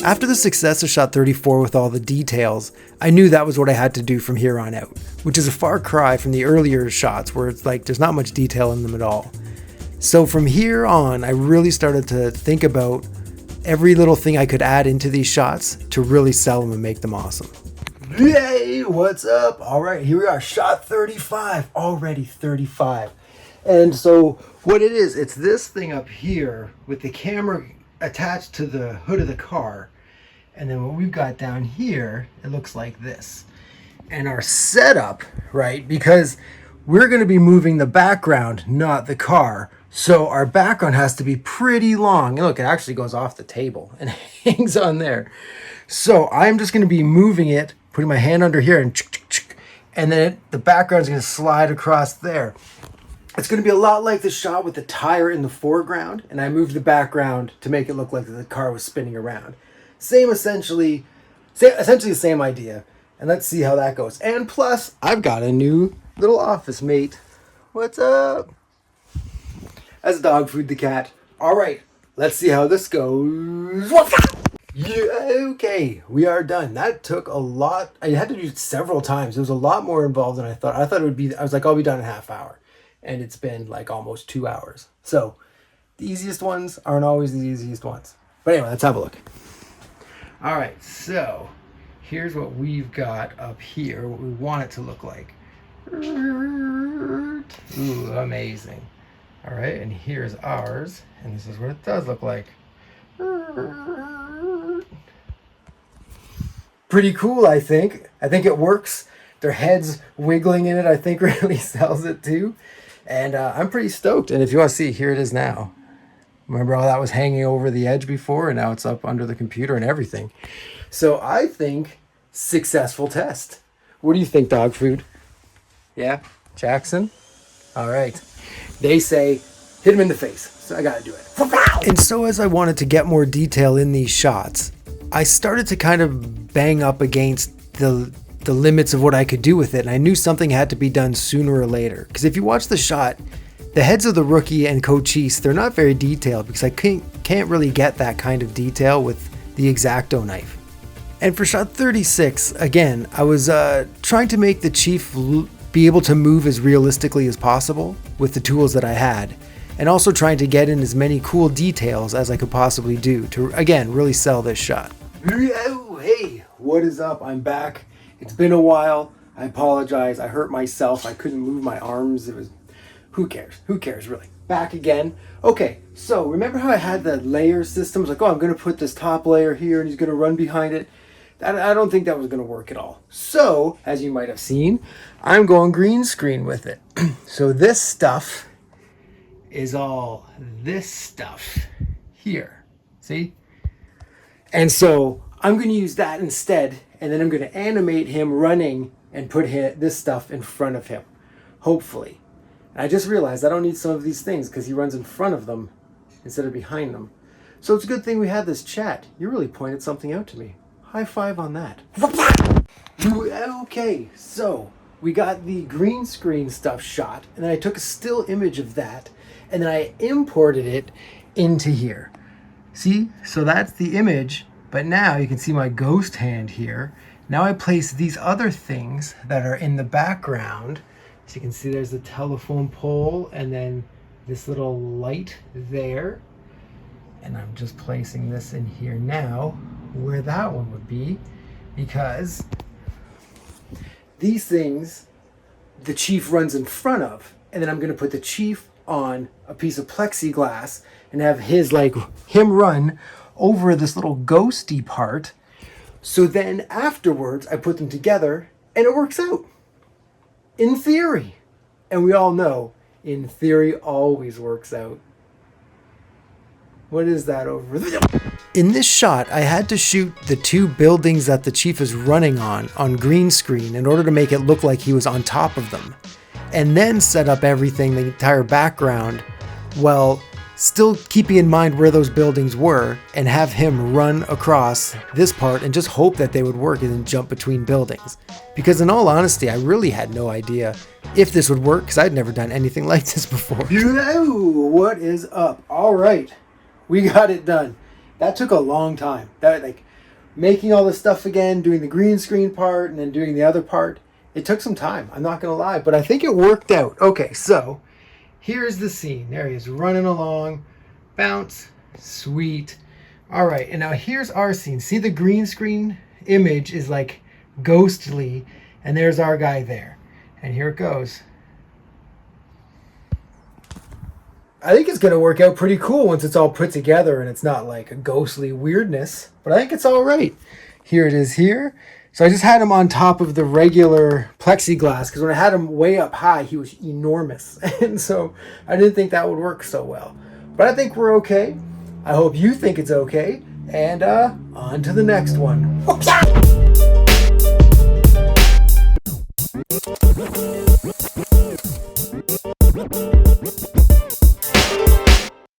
After the success of shot 34 with all the details, I knew that was what I had to do from here on out, which is a far cry from the earlier shots where it's like there's not much detail in them at all. So from here on, I really started to think about every little thing I could add into these shots to really sell them and make them awesome. Hey, what's up? All right, here we are, shot 35, already 35. And so what it is, it's this thing up here with the camera attached to the hood of the car. And then what we've got down here, it looks like this. And our setup, right, because we're going to be moving the background, not the car. So our background has to be pretty long. Look, it actually goes off the table and hangs on there. So I'm just going to be moving it, putting my hand under here, and then the background is going to slide across there. It's going to be a lot like the shot with the tire in the foreground, and I moved the background to make it look like the car was spinning around. Essentially the same idea. And let's see how that goes. And plus, I've got a new little office mate. What's up? That's dog food the cat. All right, let's see how this goes. Yeah, okay, we are done. That took a lot. I had to do it several times. There was a lot more involved than I thought. I thought it would be, I was like, I'll be done in a half hour. And it's been like almost 2 hours. So the easiest ones aren't always the easiest ones. But anyway, let's have a look. All right, so here's what we've got up here, what we want it to look like. Ooh, amazing. All right, and here's ours, and this is what it does look like. Pretty cool, I think. I think it works. Their heads wiggling in it, I think, really sells it too. And I'm pretty stoked. And if you want to see, here it is now. Remember how that was hanging over the edge before, and now it's up under the computer and everything. So I think successful test. What do you think, dog food? Yeah, Jackson? All right. They say, hit him in the face. So I got to do it. And so as I wanted to get more detail in these shots, I started to kind of bang up against the limits of what I could do with it. And I knew something had to be done sooner or later. Because if you watch the shot, the heads of the rookie and Cochise, they're not very detailed because I can't really get that kind of detail with the X-Acto knife. And for shot 36, again, I was trying to make the Chief be able to move as realistically as possible with the tools that I had. And also trying to get in as many cool details as I could possibly do to, again, really sell this shot. Oh, hey, what is up? I'm back. It's been a while. I apologize. I hurt myself. I couldn't move my arms. It was, who cares? Who cares, really? Back again. Okay, so remember how I had the layer system? I was like, oh, I'm going to put this top layer here and he's going to run behind it. I don't think that was going to work at all. So, as you might have seen, I'm going green screen with it. So this stuff is all this stuff here. See? And so I'm going to use that instead, and then I'm going to animate him running and put this stuff in front of him, hopefully. And I just realized I don't need some of these things because he runs in front of them instead of behind them. So it's a good thing we had this chat. You really pointed something out to me. High five on that. Okay, so we got the green screen stuff shot, and then I took a still image of that, and then I imported it into here. See? So that's the image, but now you can see my ghost hand here. Now I place these other things that are in the background. So you can see there's the telephone pole and then this little light there. And I'm just placing this in here now where that one would be, because these things the Chief runs in front of, and then I'm going to put the Chief on a piece of plexiglass and have him run over this little ghosty part. So then afterwards I put them together and it works out. In theory. And we all know in theory always works out. What is that over there? In this shot, I had to shoot the two buildings that the Chief is running on green screen in order to make it look like he was on top of them. And then set up everything, the entire background, while still keeping in mind where those buildings were, and have him run across this part and just hope that they would work and then jump between buildings. Because in all honesty, I really had no idea if this would work because I'd never done anything like this before. Yo, what is up? All right. We got it done. That took a long time. making all this stuff again, doing the green screen part and then doing the other part. It took some time, I'm not gonna lie, but I think it worked out. Okay, so here's the scene. There he is running along, bounce, sweet. All right, and now here's our scene. See, the green screen image is like ghostly, and there's our guy there. And here it goes. I think it's going to work out pretty cool once it's all put together and it's not like a ghostly weirdness, but I think it's all right. Here it is here. So I just had him on top of the regular plexiglass because when I had him way up high, he was enormous. And so I didn't think that would work so well. But I think we're okay. I hope you think it's okay. And on to the next one.